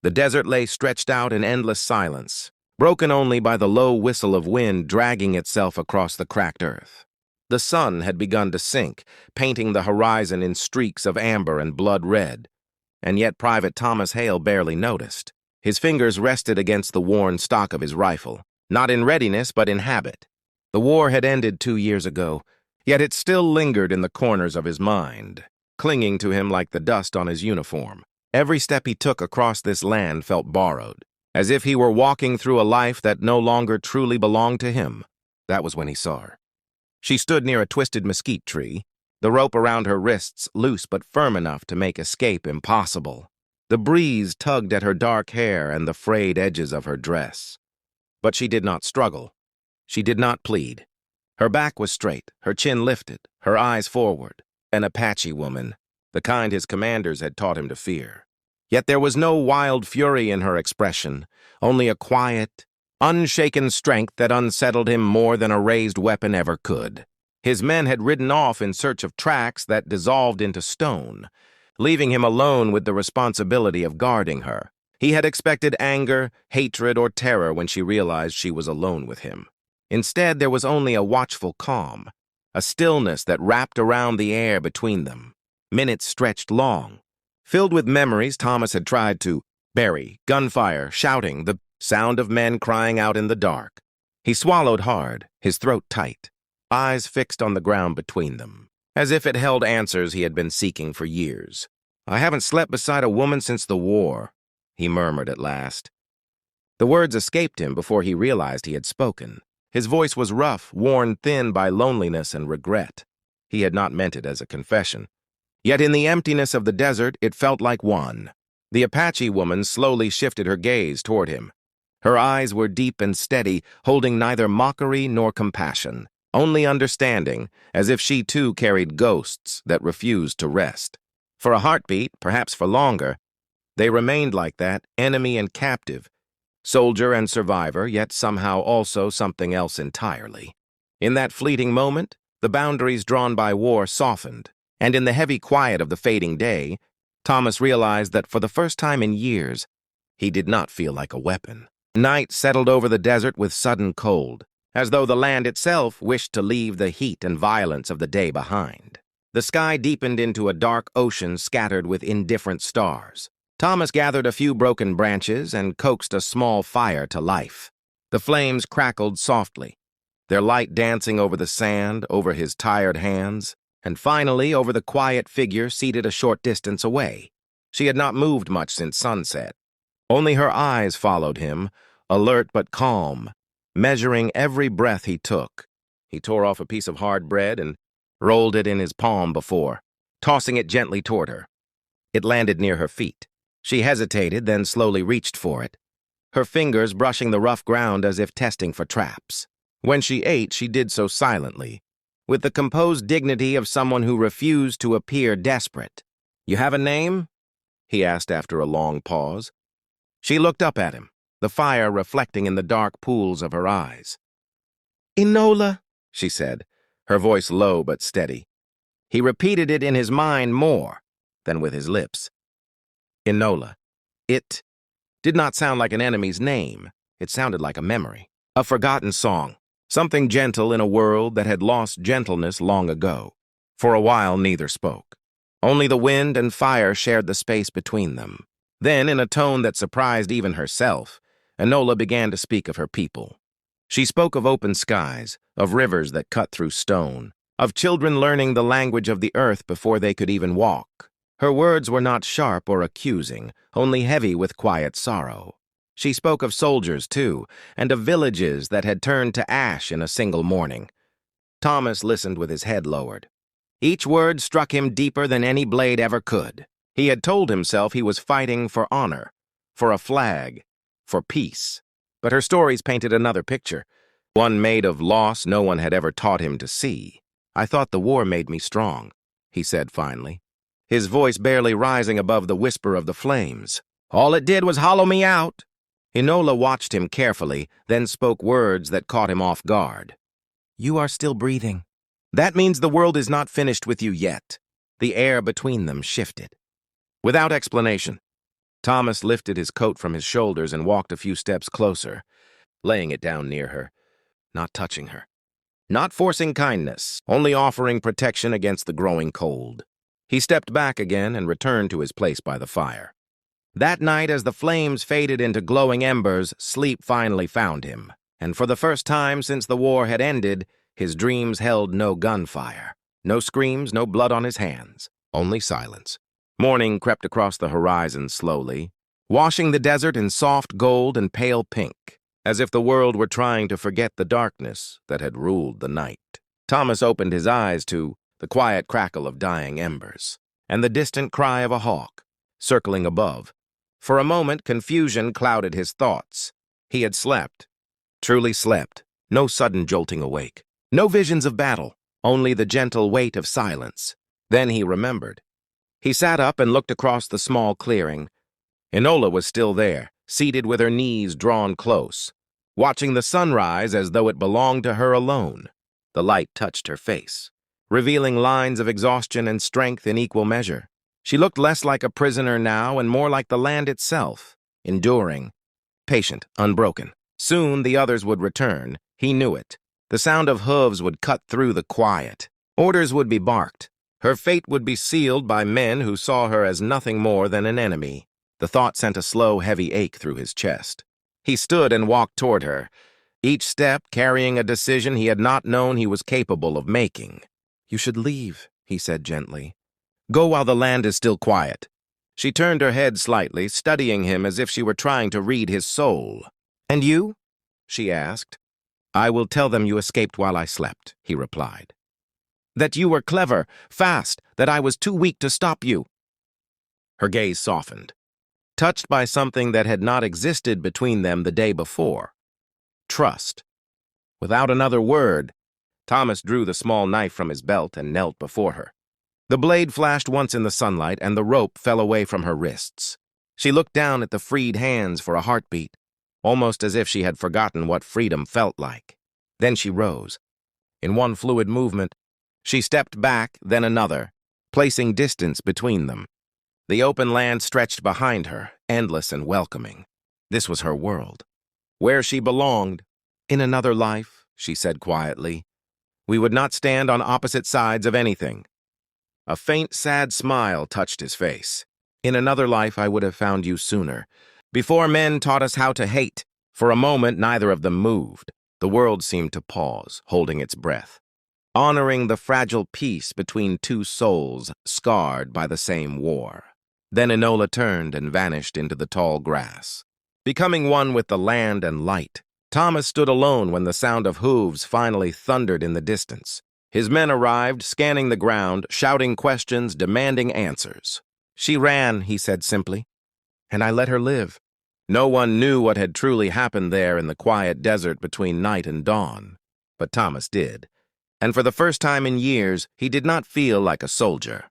The desert lay stretched out in endless silence, broken only by the low whistle of wind dragging itself across the cracked earth. The sun had begun to sink, painting the horizon in streaks of amber and blood red, and yet Private Thomas Hale barely noticed. His fingers rested against the worn stock of his rifle, not in readiness but in habit. The war had ended 2 years ago, yet it still lingered in the corners of his mind, clinging to him like the dust on his uniform. Every step he took across this land felt borrowed, as if he were walking through a life that no longer truly belonged to him. That was when he saw her. She stood near a twisted mesquite tree, the rope around her wrists loose but firm enough to make escape impossible. The breeze tugged at her dark hair and the frayed edges of her dress. But she did not struggle. She did not plead. Her back was straight, her chin lifted, her eyes forward. An Apache woman, the kind his commanders had taught him to fear. Yet there was no wild fury in her expression, only a quiet, unshaken strength that unsettled him more than a raised weapon ever could. His men had ridden off in search of tracks that dissolved into stone, leaving him alone with the responsibility of guarding her. He had expected anger, hatred, or terror when she realized she was alone with him. Instead, there was only a watchful calm, a stillness that wrapped around the air between them. Minutes stretched long. Filled with memories Thomas had tried to bury, gunfire, shouting, the sound of men crying out in the dark. He swallowed hard, his throat tight, eyes fixed on the ground between them, as if it held answers he had been seeking for years. "I haven't slept beside a woman since the war," he murmured at last. The words escaped him before he realized he had spoken. His voice was rough, worn thin by loneliness and regret. He had not meant it as a confession. Yet in the emptiness of the desert, it felt like one. The Apache woman slowly shifted her gaze toward him. Her eyes were deep and steady, holding neither mockery nor compassion, only understanding, as if she too carried ghosts that refused to rest. For a heartbeat, perhaps for longer, they remained like that, enemy and captive, soldier and survivor, yet somehow also something else entirely. In that fleeting moment, the boundaries drawn by war softened, and in the heavy quiet of the fading day, Thomas realized that for the first time in years, he did not feel like a weapon. Night settled over the desert with sudden cold, as though the land itself wished to leave the heat and violence of the day behind. The sky deepened into a dark ocean scattered with indifferent stars. Thomas gathered a few broken branches and coaxed a small fire to life. The flames crackled softly, their light dancing over the sand, over his tired hands, and finally over the quiet figure seated a short distance away. She had not moved much since sunset. Only her eyes followed him, alert but calm, measuring every breath he took. He tore off a piece of hard bread and rolled it in his palm before, tossing it gently toward her. It landed near her feet. She hesitated, then slowly reached for it, her fingers brushing the rough ground as if testing for traps. When she ate, she did so silently, with the composed dignity of someone who refused to appear desperate. "You have a name?" he asked after a long pause. She looked up at him, the fire reflecting in the dark pools of her eyes. "Enola," she said, her voice low but steady. He repeated it in his mind more than with his lips. Enola. It did not sound like an enemy's name. It sounded like a memory, a forgotten song, something gentle in a world that had lost gentleness long ago. For a while, neither spoke. Only the wind and fire shared the space between them. Then, in a tone that surprised even herself, Enola began to speak of her people. She spoke of open skies, of rivers that cut through stone, of children learning the language of the earth before they could even walk. Her words were not sharp or accusing, only heavy with quiet sorrow. She spoke of soldiers, too, and of villages that had turned to ash in a single morning. Thomas listened with his head lowered. Each word struck him deeper than any blade ever could. He had told himself he was fighting for honor, for a flag, for peace. But her stories painted another picture, one made of loss no one had ever taught him to see. "I thought the war made me strong," he said finally, his voice barely rising above the whisper of the flames. "All it did was hollow me out." Enola watched him carefully, then spoke words that caught him off guard. "You are still breathing. That means the world is not finished with you yet." The air between them shifted. Without explanation, Thomas lifted his coat from his shoulders and walked a few steps closer, laying it down near her, not touching her. Not forcing kindness, only offering protection against the growing cold. He stepped back again and returned to his place by the fire. That night, as the flames faded into glowing embers, sleep finally found him, and for the first time since the war had ended, his dreams held no gunfire, no screams, no blood on his hands, only silence. Morning crept across the horizon slowly, washing the desert in soft gold and pale pink, as if the world were trying to forget the darkness that had ruled the night. Thomas opened his eyes to the quiet crackle of dying embers, and the distant cry of a hawk, circling above. For a moment, confusion clouded his thoughts. He had slept, truly slept, no sudden jolting awake, no visions of battle, only the gentle weight of silence. Then he remembered. He sat up and looked across the small clearing. Enola was still there, seated with her knees drawn close, watching the sunrise as though it belonged to her alone. The light touched her face, revealing lines of exhaustion and strength in equal measure. She looked less like a prisoner now and more like the land itself, enduring, patient, unbroken. Soon the others would return. He knew it. The sound of hooves would cut through the quiet. Orders would be barked. Her fate would be sealed by men who saw her as nothing more than an enemy. The thought sent a slow, heavy ache through his chest. He stood and walked toward her, each step carrying a decision he had not known he was capable of making. "You should leave," he said gently. "Go while the land is still quiet." She turned her head slightly, studying him as if she were trying to read his soul. "And you?" she asked. "I will tell them you escaped while I slept," he replied. "That you were clever, fast, that I was too weak to stop you." Her gaze softened, touched by something that had not existed between them the day before. Trust. Without another word, Thomas drew the small knife from his belt and knelt before her. The blade flashed once in the sunlight, and the rope fell away from her wrists. She looked down at the freed hands for a heartbeat, almost as if she had forgotten what freedom felt like. Then she rose. In one fluid movement, she stepped back, then another, placing distance between them. The open land stretched behind her, endless and welcoming. This was her world, where she belonged. "In another life," she said quietly, "we would not stand on opposite sides of anything." A faint, sad smile touched his face. "In another life, I would have found you sooner, before men taught us how to hate." For a moment, neither of them moved. The world seemed to pause, holding its breath, honoring the fragile peace between two souls scarred by the same war. Then Enola turned and vanished into the tall grass, becoming one with the land and light. Thomas stood alone when the sound of hooves finally thundered in the distance. His men arrived, scanning the ground, shouting questions, demanding answers. "She ran," he said simply, "and I let her live." No one knew what had truly happened there in the quiet desert between night and dawn, but Thomas did. And for the first time in years, he did not feel like a soldier.